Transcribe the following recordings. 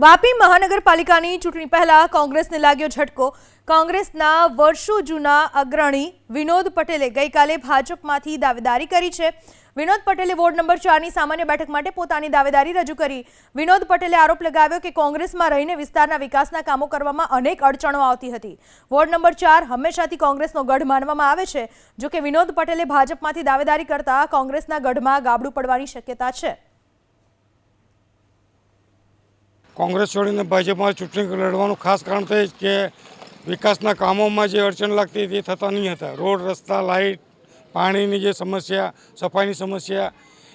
વાપી મહાનગરપાલિકાની ચૂંટણી પહેલા કોંગ્રેસને લાગ્યો ઝટકો। કોંગ્રેસના વર્ષો જૂના અગ્રણી વિનોદ પટેલે ગઈકાલે ભાજપમાંથી દાવેદારી કરી છે। વિનોદ પટેલે વોર્ડ નંબર 4ની સામાન્ય બેઠક માટે પોતાની દાવેદારી રજૂ કરી। વિનોદ પટેલે આરોપ લગાવ્યો કે કોંગ્રેસમાં રહીને વિસ્તારના વિકાસના કામો કરવામાં અનેક અડચણો આવતી હતી। વોર્ડ નંબર 4 હંમેશાથી કોંગ્રેસનો ગઢ માનવામાં આવે છે। જો કે વિનોદ પટેલે ભાજપમાંથી દાવેદારી કરતા કોંગ્રેસના ગઢમાં ગાબડું પડવાની શક્યતા છે। કોંગ્રેસ છોડીને ભાજપમાં ચૂંટણી લડવાનું ખાસ કારણ તો એ જ કે વિકાસના કામોમાં જે અડચણ લાગતી હતી એ થતા નહીં હતા। રોડ, રસ્તા, લાઇટ, પાણીની જે સમસ્યા, સફાઈની સમસ્યા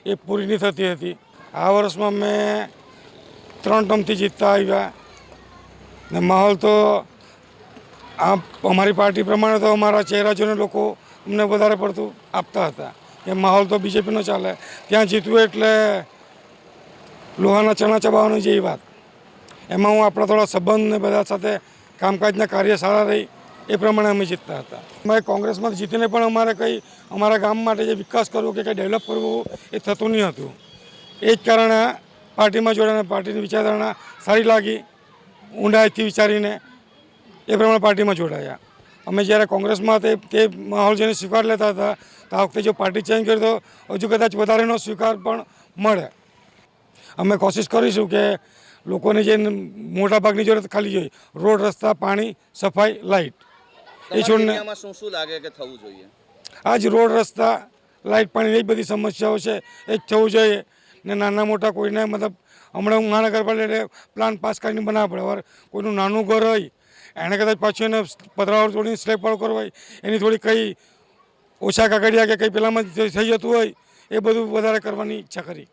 એ પૂરી નહીં થતી હતી। આ વર્ષમાં મેં 3 ટર્મથી જીતતા આવ્યા ને માહોલ તો અમારી પાર્ટી પ્રમાણે તો અમારા ચહેરા જોઈને લોકો અમને વધારે પડતું આપતા હતા કે માહોલ તો બીજેપીનો ચાલે, ત્યાં જીતવું એટલે લોહાના ચણા ચબાવવાની જેવી વાત। એમાં હું આપણા થોડા સંબંધ ને બધા સાથે કામકાજના કાર્ય સારા રહી એ પ્રમાણે અમે જીતતા હતા। અમે કોંગ્રેસમાં જીતીને પણ અમારે કંઈ અમારા ગામ માટે જે વિકાસ કરવો કે કંઈ ડેવલપ કરવું એ થતું નહીં હતું। એ જ કારણે પાર્ટીમાં જોડાને પાર્ટીની વિચારધારણા સારી લાગી, ઊંડાઈથી વિચારીને એ પ્રમાણે પાર્ટીમાં જોડાયા। અમે જ્યારે કોંગ્રેસમાં તે માહોલ જેને સ્વીકાર લેતા હતા તો આ વખતે જો પાર્ટી ચેન્જ કરી તો હજુ કદાચ વધારેનો સ્વીકાર પણ મળે। અમે કોશિશ કરીશું કે લોકોને જે મોટાભાગની જરૂરત ખાલી જોઈએ રોડ, રસ્તા, પાણી, સફાઈ, લાઇટ એ છોડને શું લાગે કે થવું જોઈએ? આ જ રોડ, રસ્તા, લાઇટ, પાણીની બધી સમસ્યાઓ છે એ જ થવું જોઈએ ને નાના મોટા કોઈને મતલબ હમણાં મહાનગરપાલિકાએ પ્લાન પાસ કરીને બનાવવા પડે। કોઈનું નાનું ઘર હોય એને કદાચ પાછું એને પતરાવાળું તોડીને સ્લેબ વાળું કરવું હોય એની થોડી કંઈ ઓછા કાગળિયા કે કંઈ પેલામાં થઈ જતું હોય એ બધું વધારે કરવાની ઈચ્છા કરી।